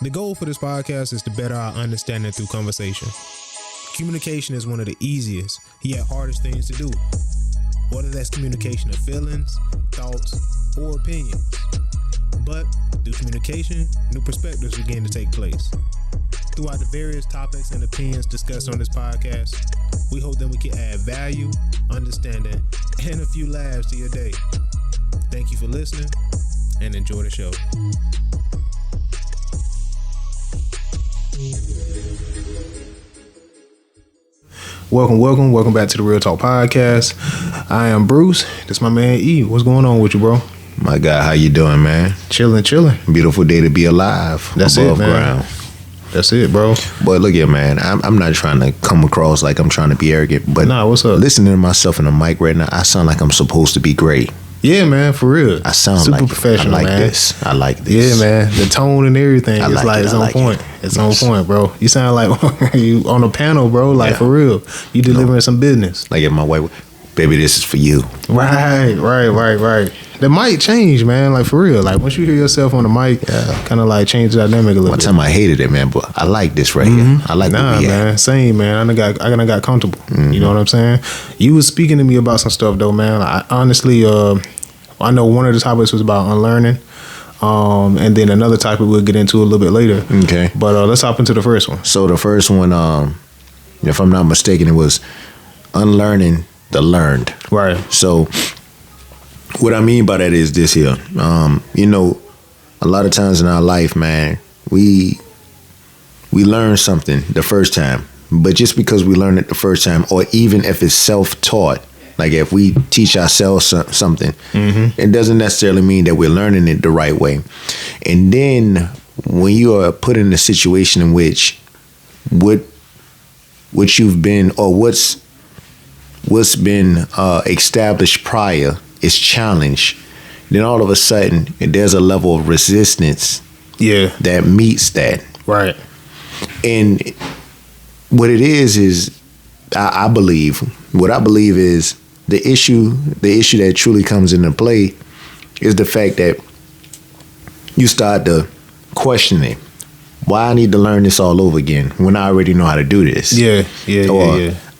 The goal for this podcast is to better our understanding through conversation. Communication is one of the easiest, yet hardest things to do. Whether that's communication of feelings, thoughts, or opinions. But through communication, new perspectives begin to take place. Throughout the various topics and opinions discussed on this podcast, we hope that we can add value, understanding, and a few laughs to your day. Thank you for listening, and enjoy the show. Welcome back to the Real Talk Podcast. I am Bruce. This is my man E. What's going on with you, bro? My guy, how you doing, man? Chilling. Beautiful day to be alive. That's above it, man. ground. That's it, bro. But look here, man. I'm not trying to come across like I'm trying to be arrogant, but Nah, what's up? listening to myself in the mic right now, I sound like I'm supposed to be great. Yeah, man, for real. I sound super like professional, I like man. this. I like this. Yeah, man. The tone and everything. I It's like like it. it's I on like point. it. It's Yes. on point, bro. You sound like you on a panel, bro. Like Yeah. for real. You delivering some business. Like if my wife, baby, this is for you. Right. That might change, man. Like for real. Like once you hear yourself on the mic, kind of like change the dynamic a little One bit. time I hated it, man, but I like this right here. I like Nah, where we at. man. Same, man. I got comfortable. You know what I'm saying? You was speaking to me about some stuff though, man. I honestly, I know one of the topics was about unlearning. And then another topic we'll get into a little bit later. Okay. But let's hop into the first one. So the first one, if I'm not mistaken, it was unlearning the learned. Right. So what I mean by that is this here. You know, a lot of times in our life, man, we learn something the first time. But just because we learn it the first time, or even if it's self-taught, like if we teach ourselves something, it doesn't necessarily mean that we're learning it the right way. And then when you are put in a situation in which what you've been, or what's been established prior is challenged, then all of a sudden there's a level of resistance that meets that. Right. And what it is I believe is the issue that truly comes into play is the fact that you start to question it. Why I need to learn this all over again when I already know how to do this? Yeah.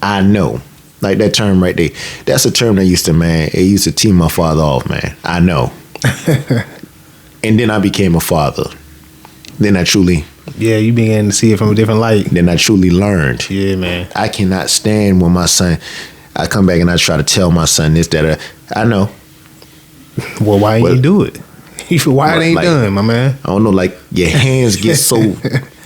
I know. Like that term right there. That's a term that used to tee my father off, man. I know. And then I became a father. Then I truly... Yeah, you began to see it from a different light. Then I truly learned. Yeah, man. I cannot stand when my son... I come back and I try to tell my son this, that. I know. Well, why ain't you do it? Why it ain't like, done, my man? I don't know, like your hands get so...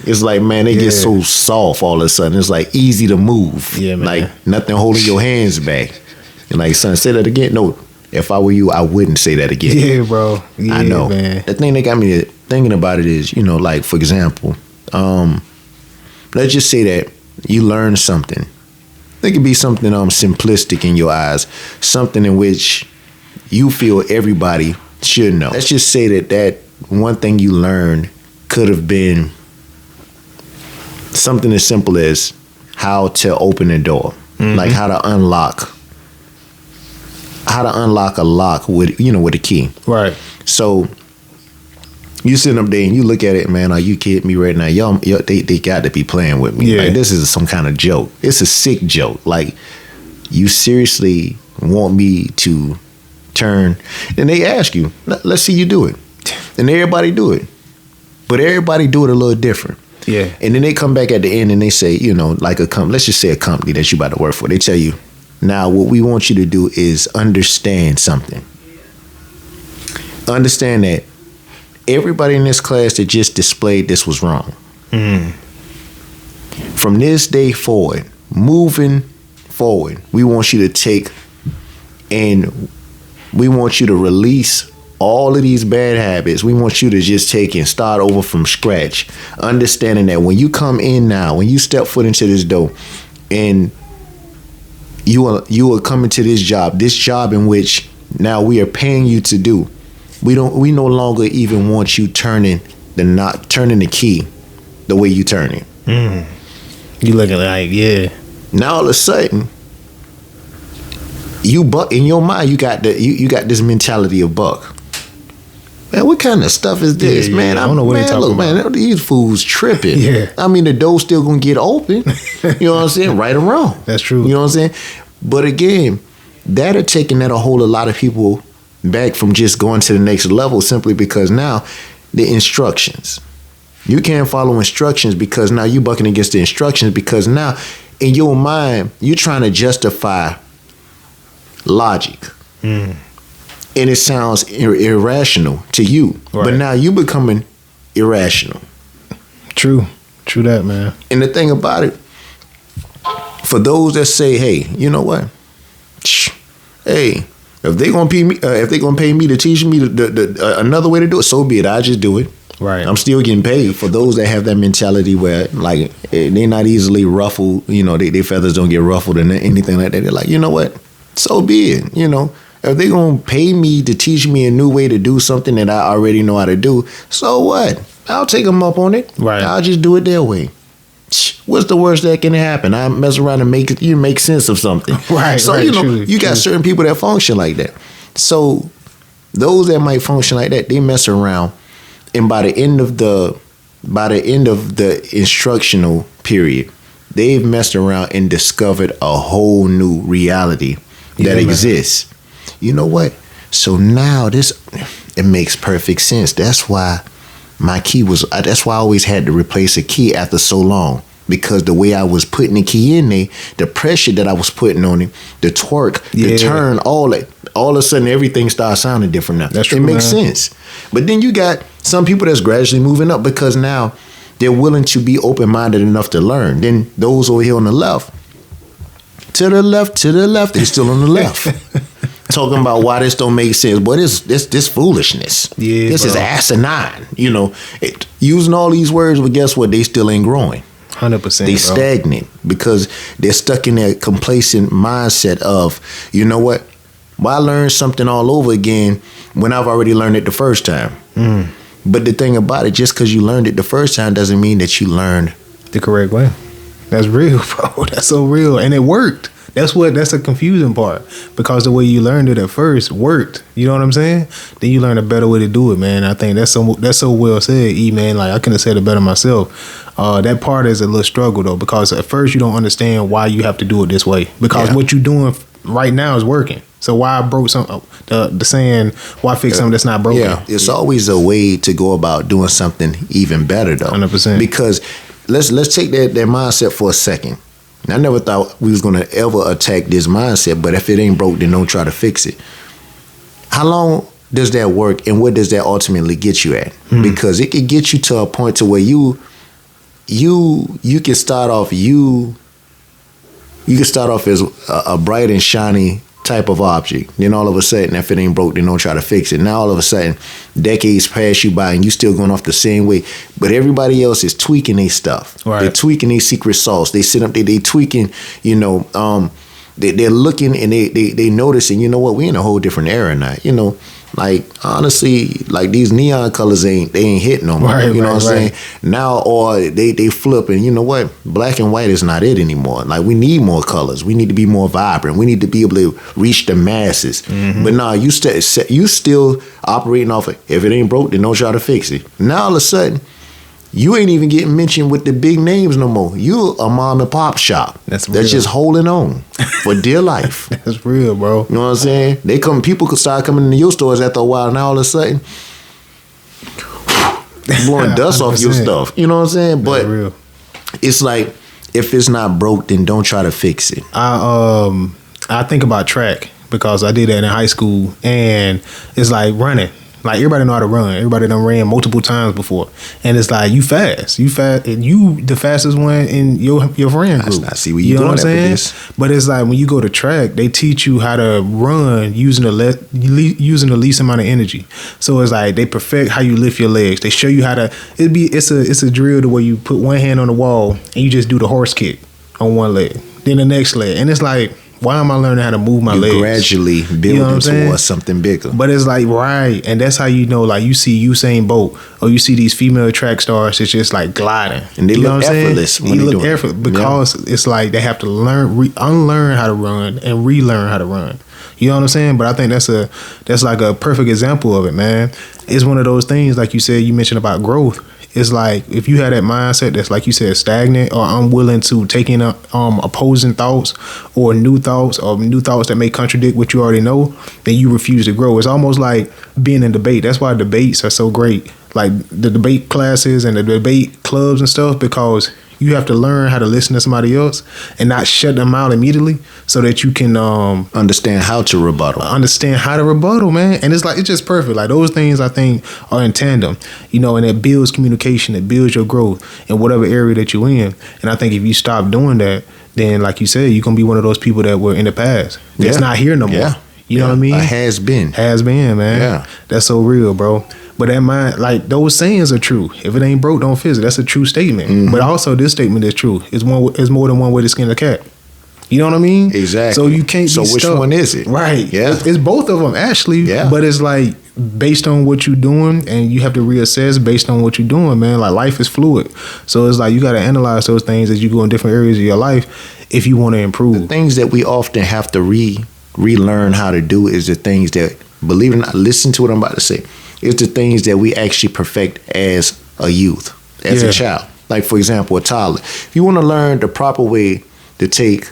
It's like, man, they get so soft all of a sudden. It's like easy to move. Yeah, man. Like nothing holding your hands back. And like, son, say that again. No, if I were you, I wouldn't say that again. Yeah, bro. Yeah, I know. Man. The thing that got me thinking about it is, you know, like, for example, let's just say that you learn something. It could be something simplistic in your eyes, something in which you feel everybody should know. Let's just say that one thing you learned could have been something as simple as how to open a door, like how to unlock a lock with a key. Right. So you sitting up there and you look at it, man. Are you kidding me right now? Y'all, they got to be playing with me. Yeah. Like this is some kind of joke. It's a sick joke. Like you seriously want me to turn? And they ask you, let's see you do it, and everybody do it, but everybody do it a little different. Yeah. And then they come back at the end and they say, you know, like let's just say a company that you about to work for. They tell you, now what we want you to do is understand something. Understand that everybody in this class that just displayed this was wrong. From this day forward, moving forward, we want you to take and we want you to release all of these bad habits. We want you to just take and start over from scratch. Understanding that when you come in now, when you step foot into this door, and you are coming to this job in which now we are paying you to do. We no longer even want you turning the key the way you turn it. You looking like, yeah. Now all of a sudden, you buck in your mind. You got this mentality of buck. man, what kind of stuff is this, man? I don't know what they're talking about. Man, these fools tripping. Yeah. I mean, the door's still gonna get open. You know what I'm saying? Right or wrong. That's true. You know what I'm saying? But again, that are taking that a whole lot of people back from just going to the next level simply because now the instructions. You can't follow instructions because now you bucking against the instructions because now in your mind, you're trying to justify logic. And it sounds irrational to you. Right. But now you becoming irrational. True that, man. And the thing about it, for those that say, hey, you know what? Hey, if they gonna pay me to teach me another way to do it, so be it. I just do it. Right. I'm still getting paid. For those that have that mentality where like they're not easily ruffled, you know, their feathers don't get ruffled and anything like that. They're like, you know what? So be it. You know, if they're gonna pay me to teach me a new way to do something that I already know how to do, so what? I'll take them up on it. Right. I'll just do it their way. What's the worst that can happen? I mess around and make sense of something. Right. So right, you know, true, you got certain people that function like that. So those that might function like that, they mess around, and by the end of the instructional period, they've messed around and discovered a whole new reality that exists. You know what? So now it makes perfect sense. That's why my key that's why I always had to replace a key after so long. Because the way I was putting the key in there, the pressure that I was putting on it, the torque, the turn, all that, all of a sudden everything starts sounding different now. That's true, it makes sense. But then you got some people that's gradually moving up because now they're willing to be open-minded enough to learn. Then those over here on the left, to the left, they're still on the left. Talking about why this don't make sense. Boy, this foolishness. Yeah, this is asinine. You know, using all these words, but guess what? They still ain't growing. 100%. They stagnant because they're stuck in that complacent mindset of, you know what? Why learn something all over again when I've already learned it the first time? But the thing about it, just because you learned it the first time doesn't mean that you learned the correct way. That's real, bro. That's so real. And it worked. That's the confusing part, because the way you learned it at first worked. You know what I'm saying? Then you learn a better way to do it, man. I think that's so well said, E, man. Like, I couldn't have said it better myself. That part is a little struggle though, because at first you don't understand why you have to do it this way, because what you're doing right now is working. So why broke something? The saying, why fix something that's not broken? Yeah, it's always a way to go about doing something even better though. 100%. Because let's take that mindset for a second. I never thought we was gonna ever attack this mindset, but if it ain't broke, then don't try to fix it. How long does that work, and what does that ultimately get you at? Because it could get you to a point to where you can start off as a bright and shiny type of object. Then all of a sudden, if it ain't broke, then don't try to fix it. Now all of a sudden, decades pass you by and you still going off the same way. But everybody else is tweaking their stuff. Right. They're tweaking their secret sauce. They sit up there, they tweaking, you know, they're looking and they noticing, you know what, we in a whole different era now. You know, like honestly, like these neon colors ain't hitting no more. You know what I'm saying? Now, or they flip and you know what? Black and white is not it anymore. Like, we need more colors. We need to be more vibrant. We need to be able to reach the masses. But nah, you still operating off of, if it ain't broke, then don't try to fix it. Now all of a sudden, you ain't even getting mentioned with the big names no more. You a mom and pop shop that's just holding on for dear life. That's real, bro. You know what I'm saying? People could start coming into your stores after a while. Now all of a sudden, blowing dust off your stuff. You know what I'm saying? But real. It's like, if it's not broke, then don't try to fix it. I think about track, because I did that in high school, and it's like running. Like, everybody know how to run. Everybody done ran multiple times before, and it's like, you fast, and you the fastest one in your friend group. I see where you going at with this. But it's like, when you go to track, they teach you how to run using the least amount of energy. So it's like, they perfect how you lift your legs. They show you how to. It's a drill to where you put one hand on the wall and you just do the horse kick on one leg, then the next leg, and it's like, why am I learning how to move my legs? Gradually building towards something bigger. But it's like, right. And that's how you know, like, you see Usain Bolt, or you see these female track stars, it's just like gliding. And they look effortless when they do it. Because it's like they have to unlearn how to run and relearn how to run. You know what I'm saying? But I think that's like a perfect example of it, man. it's one of those things, like you said, you mentioned about growth. It's like if you had that mindset that's, like you said, stagnant or unwilling to take in opposing thoughts or new thoughts that may contradict what you already know, then you refuse to grow. It's almost like being in debate. That's why debates are so great, like the debate classes and the debate clubs and stuff, because you have to learn how to listen to somebody else and not shut them out immediately, so that you can understand how to rebuttal. Man. And it's just perfect. Like those things I think are in tandem, and it builds communication, it builds your growth in whatever area that you're in. And I think if you stop doing that, then like you said, you're gonna be one of those people that were in the past that's not here no more. Yeah. You know what I mean? Has been, man. Yeah. That's so real, bro. But that mind, like those sayings are true. If it ain't broke, don't fix it. That's a true statement. Mm-hmm. But also this statement is true. It's more than one way to skin a cat. You know what I mean? Exactly. So you can't be stuck. So which one is it? Right. Yeah. It's both of them actually. Yeah. But it's like based on what you're doing, and you have to reassess based on what you're doing, man. Like life is fluid. So it's like you got to analyze those things as you go in different areas of your life if you want to improve. The things that we often have to relearn how to do is the things that, believe it or not, listen to what I'm about to say. It's the things that we actually perfect as a youth, as a child. Like, for example, a toddler. If you want to learn the proper way to take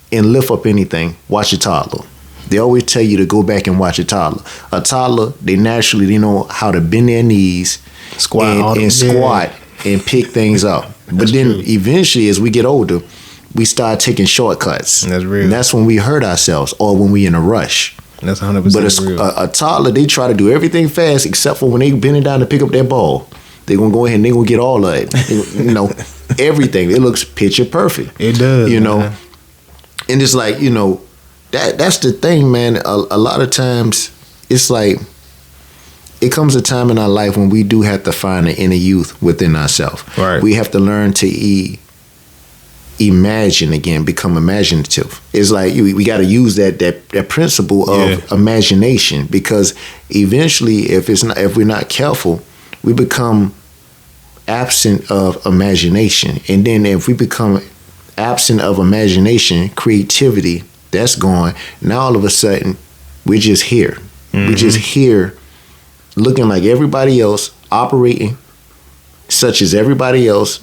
and lift up anything, watch a toddler. They always tell you to go back and watch a toddler. A toddler, they know how to bend their knees, squat and pick things up. But then eventually, as we get older, we start taking shortcuts. That's real. And that's when we hurt ourselves or when we in a rush. That's 100% real. But a toddler, they try to do everything fast except for when they bending down to pick up that ball. They're going to go ahead and they're going to get all of it. Everything. It looks picture perfect. It does, man. And it's like, that's the thing, man. A lot of times, it's like, it comes a time in our life when we do have to find the inner youth within ourselves. Right. We have to learn to imagine again, become imaginative. It's like we got to use that principle of imagination, because eventually, if we're not careful, we become absent of imagination. And then if we become absent of imagination, creativity, that's gone. Now all of a sudden, we're just here. Mm-hmm. We're just here looking like everybody else, operating such as everybody else,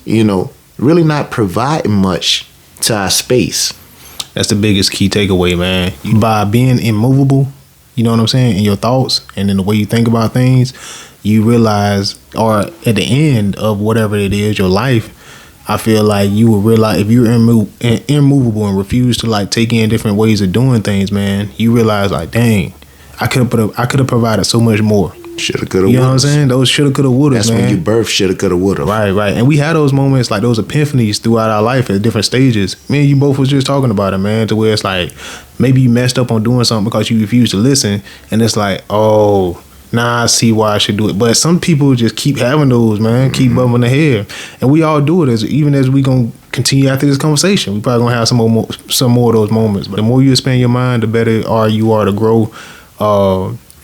really not providing much to our space. That's the biggest key takeaway, man. By being immovable, you know what I'm saying, in your thoughts and in the way you think about things, you realize, or at the end of whatever it is, your life, I feel like you will realize if you're immovable and refuse to like take in different ways of doing things, man, you realize like, dang, I could have provided so much more. Shoulda, coulda, woulda. You know what I'm saying? Those shoulda, coulda, woulda. That's man. When you birth shoulda, coulda, woulda. Right. And we had those moments, like those epiphanies throughout our life at different stages. Me and you both was just talking about it, man, to where it's like maybe you messed up on doing something because you refused to listen, and it's like, oh, now I see why I should do it. But some people just keep having those, man, keep bumping the head, and we all do it even as we gonna continue after this conversation. We probably gonna have some more of those moments. But the more you expand your mind, the better you are to grow.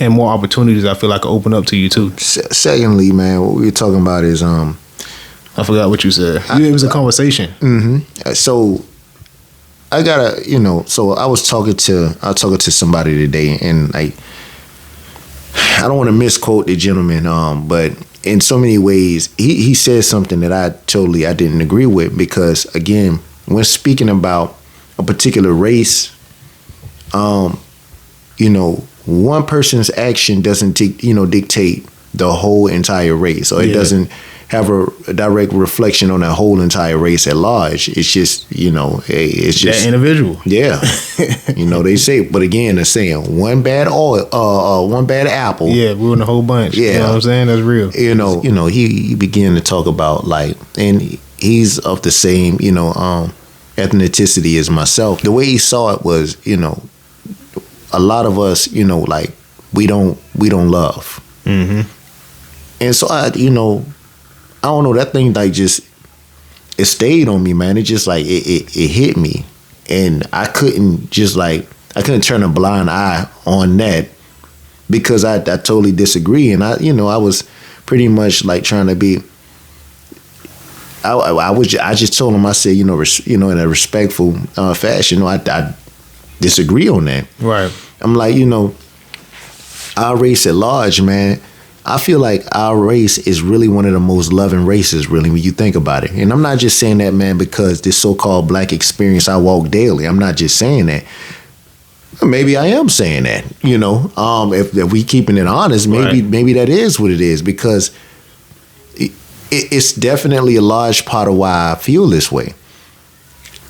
And more opportunities, I feel like, open up to you too. Secondly, man, what we were talking about is I forgot what you said. It was a conversation. Mm-hmm. So I gotta, so I was talking to somebody today, and like, I don't want to misquote the gentleman, but in so many ways, he said something that I didn't agree with, because again, when speaking about a particular race, one person's action doesn't dictate the whole entire race, or it doesn't have a direct reflection on the whole entire race at large. It's just, it's just that individual. Yeah. They say, but again, they're saying one bad apple. Yeah, ruin the whole bunch. Yeah. You know what I'm saying? That's real. He began to talk about and he's of the same, ethnicity as myself. The way he saw it was, a lot of us, we don't love. Mm-hmm. And so I don't know, that thing it stayed on me, man. It just it hit me, and I couldn't turn a blind eye on that, because I totally disagree. And I was pretty much trying to be. I just told him, I said, in a respectful fashion, I disagree on that. Right. I'm like, our race at large, man, I feel like our race is really one of the most loving races, really, when you think about it. And I'm not just saying that, man, because this so-called black experience I walk daily. I'm not just saying that. Maybe I am saying that, you know. If we keeping it honest, maybe that is what it is, because it's definitely a large part of why I feel this way.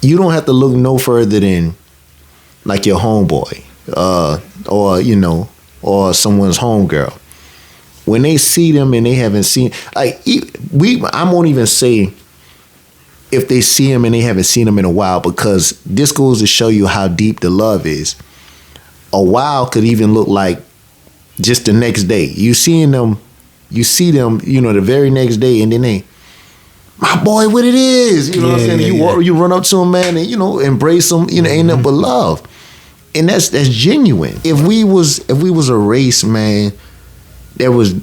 You don't have to look no further than like your homeboy, or you know, or someone's homegirl. When they see them and they haven't seen, like I won't even say if they see him and they haven't seen him in a while, because this goes to show you how deep the love is. A while could even look like just the next day. You see them, you know, the very next day, and then they, my boy, what it is, you know what I'm saying? You run up to him, man, and you know, embrace him. You know, ain't nothing but love, and that's genuine. If we was a race, man, that was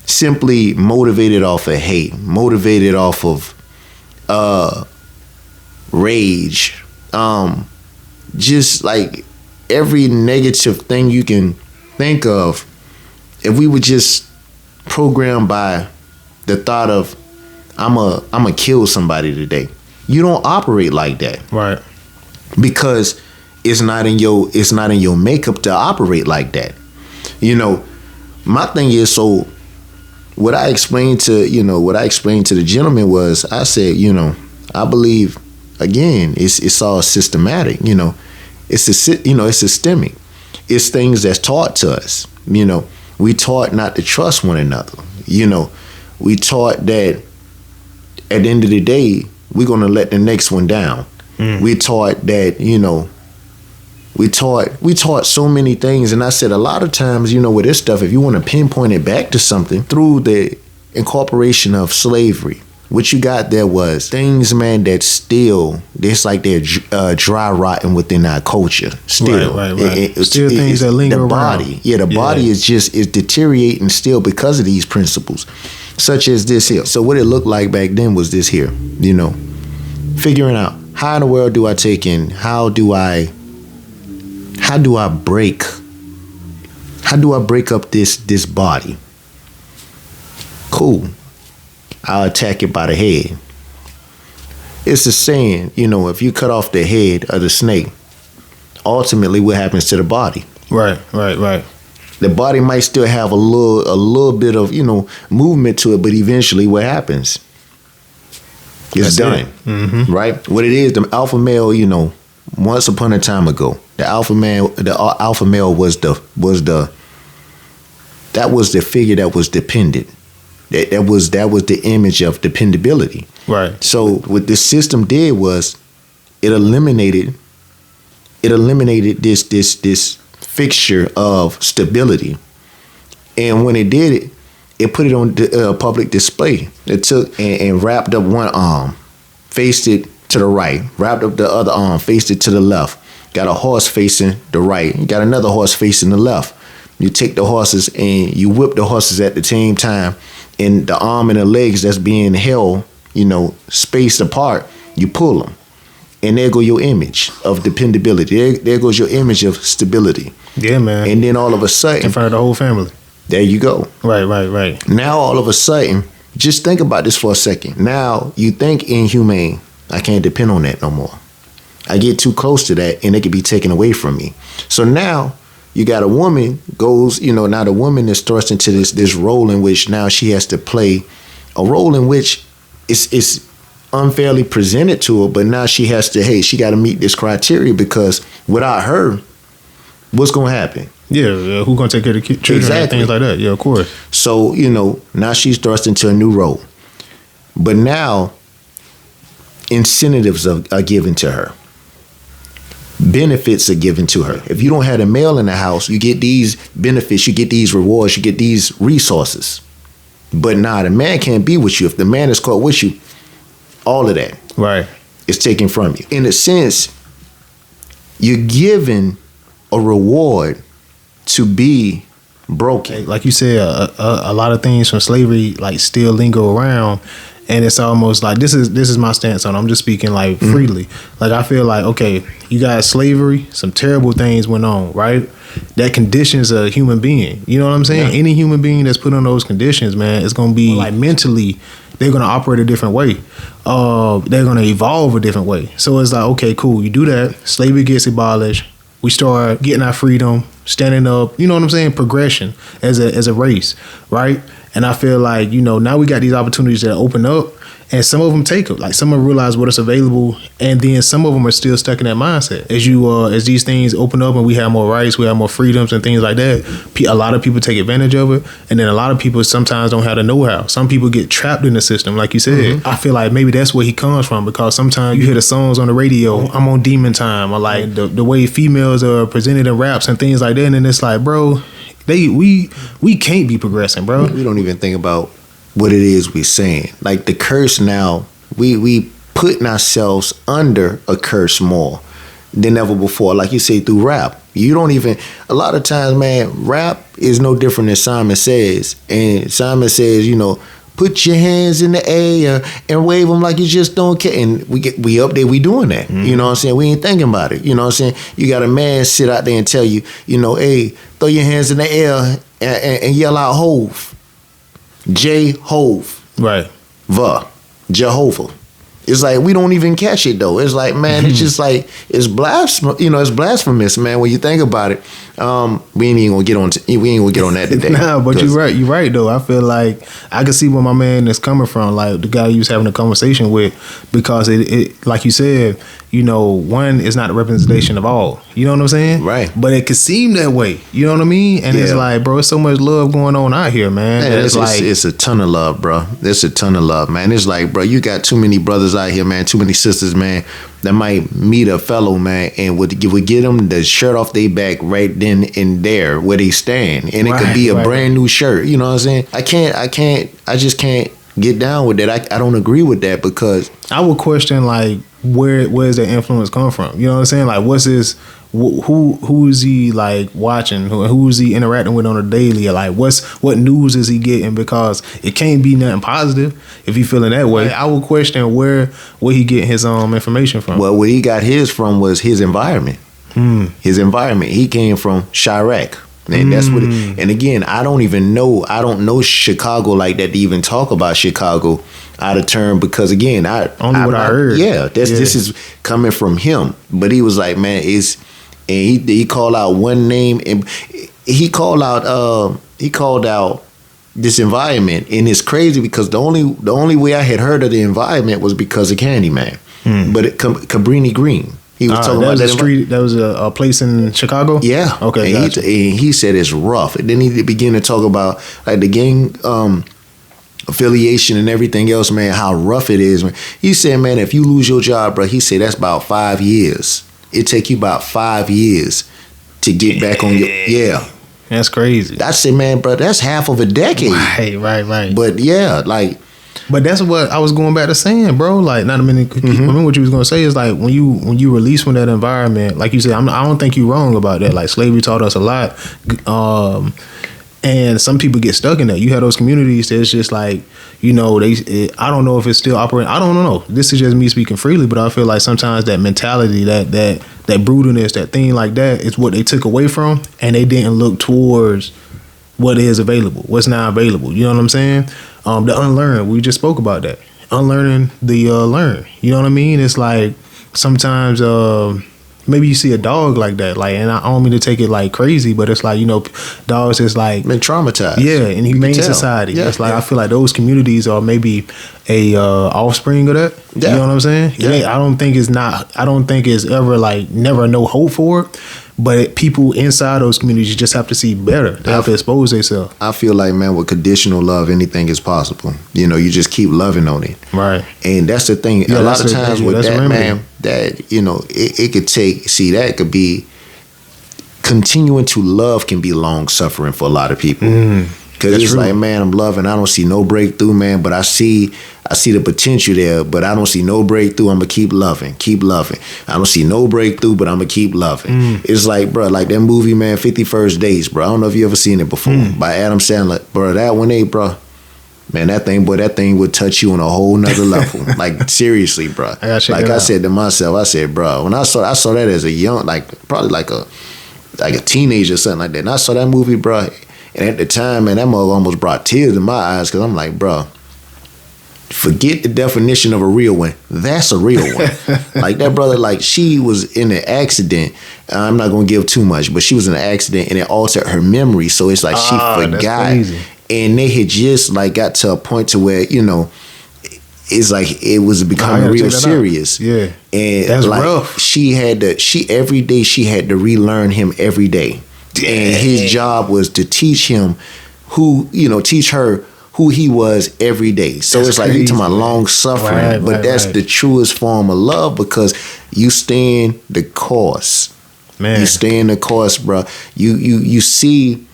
simply motivated off of hate, motivated off of rage, just like every negative thing you can think of, if we were just programmed by the thought of I'm a kill somebody today, you don't operate like that, right? Because it's not in your makeup to operate like that. You know, my thing is, so what I explained to the gentleman was, I said, you know, I believe, again, it's all systematic. You know, it's systemic. It's things that's taught to us. You know, we taught not to trust one another. You know, we taught that at the end of the day, we're gonna let the next one down. We taught that, you know, we taught so many things. And I said, a lot of times, you know, with this stuff, if you want to pinpoint it back to something, through the incorporation of slavery, what you got there was things, man, that still, it's like they're dry rotting within our culture. Still, right. Still things that linger the body, around. The body is deteriorating still because of these principles, such as this here. So what it looked like back then was this here, you know, figuring out how in the world do I take in, how do I break up this body? Cool. I'll attack it by the head. It's a saying, you know, if you cut off the head of the snake, ultimately what happens to the body? Right. The body might still have a little bit of, you know, movement to it, but eventually what happens? It's done. Mm-hmm. Right? What it is, the alpha male, you know, once upon a time ago, the alpha male was the figure that was dependent. That was the image of dependability. Right. So what this system did was it eliminated this fixture of stability. And when it did it, it put it on public display. It took and wrapped up one arm, faced it to the right, wrapped up the other arm, faced it to the left. Got a horse facing the right, you got another horse facing the left. You take the horses and you whip the horses at the same time, and the arm and the legs that's being held, you know, spaced apart, you pull them. And there go your image of dependability. There goes your image of stability. Yeah, man. And then all of a sudden, in front of the whole family. There you go. Right. Now all of a sudden, just think about this for a second. Now you think inhumane. I can't depend on that no more. I get too close to that and it could be taken away from me. So now you got a woman goes, you know, now the woman is thrust into this role in which now she has to play a role in which it's unfairly presented to her, but now she has to, she got to meet this criteria, because without her, what's going to happen? Yeah, who's going to take care of the children? Exactly. And things like that. Yeah, of course. So, you know, now she's thrust into a new role. But now incentives are given to her. Benefits are given to her. If you don't have a male in the house, you get these benefits, you get these rewards, you get these resources. But nah, the man can't be with you. If the man is caught with you, all of that is taken from you. In a sense, you're given a reward to be broken. Like you said, a lot of things from slavery like still linger around, And it's almost like this is my stance on it. I'm just speaking like freely. Like I feel like, okay, you got slavery, some terrible things went on, right? That conditions a human being. You know what I'm saying? Any human being that's put on those conditions, man, it's gonna be like mentally, they're gonna operate a different way. They're gonna evolve a different way. So it's like, okay, cool, you do that, slavery gets abolished, we start getting our freedom, standing up, you know what I'm saying? Progression as a race, right? And I feel like, now we got these opportunities that open up, and some of them take it. Like some of them realize what is available, and then some of them are still stuck in that mindset. As these things open up and we have more rights, we have more freedoms and things like that, a lot of people take advantage of it, and then a lot of people sometimes don't have the know-how. Some people get trapped in the system, like you said. I feel like maybe that's where he comes from, because sometimes you hear the songs on the radio, I'm on demon time, or like the way females are presented in raps and things like that, and then it's like, bro, we can't be progressing, bro. We don't even think about what it is we're saying. Like the curse now, we putting ourselves under a curse more than ever before. Like you say, through rap. You don't even, a lot of times, man, rap is no different than Simon Says. And Simon says, put your hands in the air and wave them like you just don't care. And we up there, we doing that. You know what I'm saying? We ain't thinking about it. You know what I'm saying? You got a man sit out there and tell you, hey, throw your hands in the air and yell out Hove. J-Hove. Right. Jehovah. It's like we don't even catch it though. It's like, man, it's just like it's blasphemous, man. When you think about it, we ain't even gonna get on that today. Nah, but you're right though. I feel like I can see where my man is coming from, like the guy you was having a conversation with, because it like you said, one is not a representation of all. You know what I'm saying? Right. But it could seem that way. You know what I mean? And it's like, bro, it's so much love going on out here, man. It's a ton of love, bro. It's a ton of love, man. It's like, bro, you got too many brothers out here, man. Too many sisters, man, that might meet a fellow, man, and would get them the shirt off their back right then and there where they stand, and it could be a brand new shirt. You know what I'm saying? I just can't get down with that. I don't agree with that, because I would question like where's that influence come from? You know what I'm saying? Like, what's his who is he like watching? Who is he interacting with on a daily? Like, what news is he getting? Because it can't be nothing positive if he feeling that way. I would question where he getting his information from. Well, where he got his from was his environment. His environment. He came from Chirac. And that's what and again, I don't know Chicago like that to even talk about Chicago out of turn, because again, I heard. Yeah, this is coming from him. But he was like, man, he called out one name, and he called out this environment, and it's crazy because the only way I had heard of the environment was because of Candyman. But Cabrini Green. He was talking about that street. That was a place in Chicago. Yeah. Okay. And he said it's rough. And then he began to talk about like the gang affiliation and everything else, man. How rough it is, man. He said, man, if you lose your job, bro, he said that's about 5 years. It take you about 5 years to get back on your. Yeah. That's crazy. I said, man, bro, that's half of a decade. Right. But yeah, like. But that's what I was going back to saying, bro. Like, not a minute. Remember what you was gonna say is like when you release from that environment, like you said, I don't think you're wrong about that. Like, slavery taught us a lot, and some people get stuck in that. You have those communities that's just like, I don't know if it's still operating. I don't know. This is just me speaking freely, but I feel like sometimes that mentality, that brutalness, that thing like that, is what they took away from, and they didn't look towards what is available, what's now available. You know what I'm saying? The unlearn, we just spoke about that. Unlearning the learn. You know what I mean? It's like sometimes maybe you see a dog like that, like, and I don't mean to take it like crazy, but it's like, dogs is like been traumatized. Yeah, in humane society. Yeah, it's like I feel like those communities are maybe a offspring of that. Yeah. You know what I'm saying? Yeah. I don't think it's ever like never no hope for it. But people inside those communities just have to see better. They have to expose themselves. I feel like, man, with conditional love, anything is possible. You just keep loving on it. Right. And that's the thing. Yeah, a lot of times with that, man, that, it could take, that could be, continuing to love can be long suffering for a lot of people. Because it's true. Like, man, I'm loving, I don't see no breakthrough, man, but I see the potential there, but I don't see no breakthrough. I'm going to keep loving. I don't see no breakthrough, but I'm going to keep loving. It's like, bro, like that movie, man, 51st Dates, bro. I don't know if you ever seen it before, by Adam Sandler. Bro, that one, bro, Man, that thing would touch you on a whole nother level. Like, seriously, bro. I gotta check like that I out. said to myself, I said, bro, when I saw that as a young, like probably like a teenager or something like that. And I saw that movie, bro. And at the time, man, that mother almost brought tears in my eyes because I'm like, bro, forget the definition of a real one. That's a real one. Like that brother, like she was in an accident. I'm not gonna give too much, but she was in an accident and it altered her memory. So it's like she forgot, and they had just like got to a point to where it's like it was becoming real serious. Yeah, and that's like rough. She every day she had to relearn him every day, and his job was to teach him teach her who he was every day. So it's like you talking about long suffering, but that's the truest form of love because you stand the course. Man. You stay in the course, bro. You see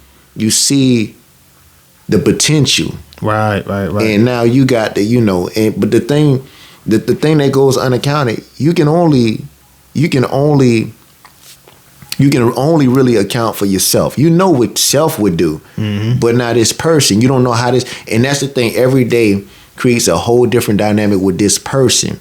the potential. Right. And now you got the but the thing that goes unaccounted, you can only really account for yourself. You know what self would do, but not this person. You don't know how this, and that's the thing. Every day creates a whole different dynamic with this person.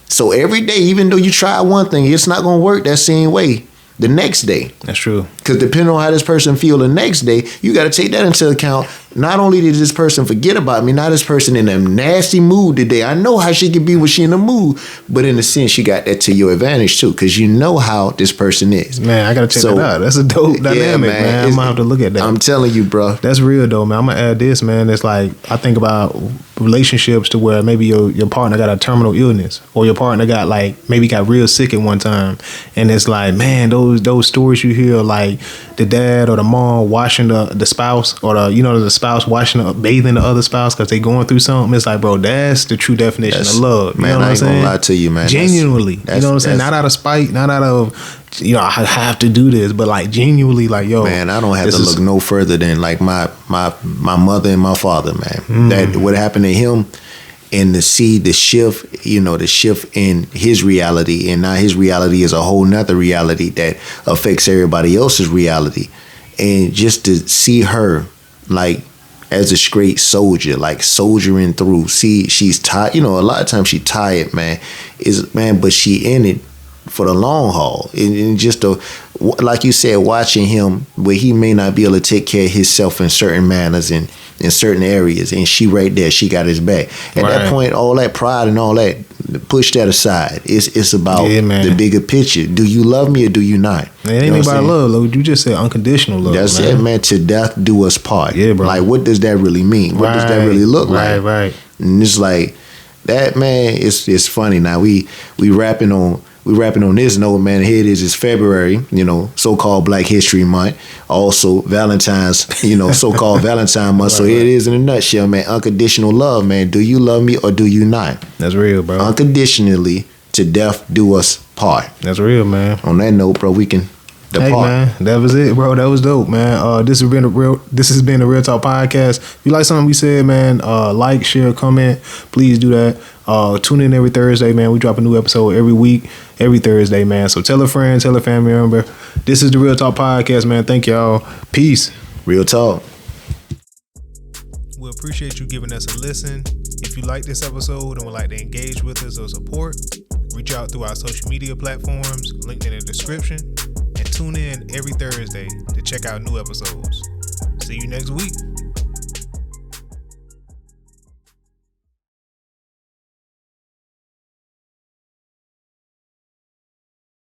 So every day, even though you try one thing, it's not going to work that same way the next day. That's true. Because depending on how this person feel the next day, you got to take that into account. Not only did this person forget about me, now this person in a nasty mood today. I know how she can be when she in a mood, but in a sense, she got that to your advantage too, because you know how this person is. Man, I got to check that out. That's a dope dynamic, man. I'm going to have to look at that. I'm telling you, bro. That's real though, man. I'm going to add this, man. It's like, I think about relationships to where maybe your partner got a terminal illness, or your partner got maybe got real sick at one time. And it's like, man, those stories you hear, like the dad or the mom washing the spouse, or the spouse bathing the other spouse because they going through something. It's like, bro, that's the true definition of love. Man, I ain't gonna lie to you, man. Genuinely, you know what I'm saying? Not out of spite, not out of I have to do this, but like genuinely, like, yo, man, I don't have to look no further than like my mother and my father, man. That what happened to him, and to see the shift, the shift in his reality, and now his reality is a whole nother reality that affects everybody else's reality, and just to see her like as a straight soldier, like soldiering through. See, she's tired. A lot of times she tired, man. But she in it for the long haul, and just like you said, watching him where he may not be able to take care of himself in certain manners and in certain areas, and she right there, she got his back. At that point, all that pride and all that, push that aside. It's about the bigger picture. Do you love me or do you not? It ain't about love, Lord. You just said unconditional love. That's it, man. To death do us part. Yeah, bro. Like, what does that really mean? What does that really look like? Right. And it's like that, man. It's funny now. We rapping on this note, man. Here it is. It's February, so-called Black History Month. Also Valentine's, so-called Valentine Month. So here it is in a nutshell, man. Unconditional love, man. Do you love me or do you not? That's real, bro. Unconditionally, to death do us part. That's real, man. On that note, bro, we can depart. Hey, man, that was it, bro. That was dope, man. This has been the Real Talk Podcast. If you like something we said, man, like, share, comment. Please do that. Tune in every Thursday, man. We drop a new episode every week, every Thursday, man. So tell a friend, tell a family member. This is the Real Talk Podcast, man. Thank y'all. Peace. Real talk. We appreciate you giving us a listen. If you like this episode and would like to engage with us or support, reach out through our social media platforms, linked in the description, and tune in every Thursday to check out new episodes. See you next week.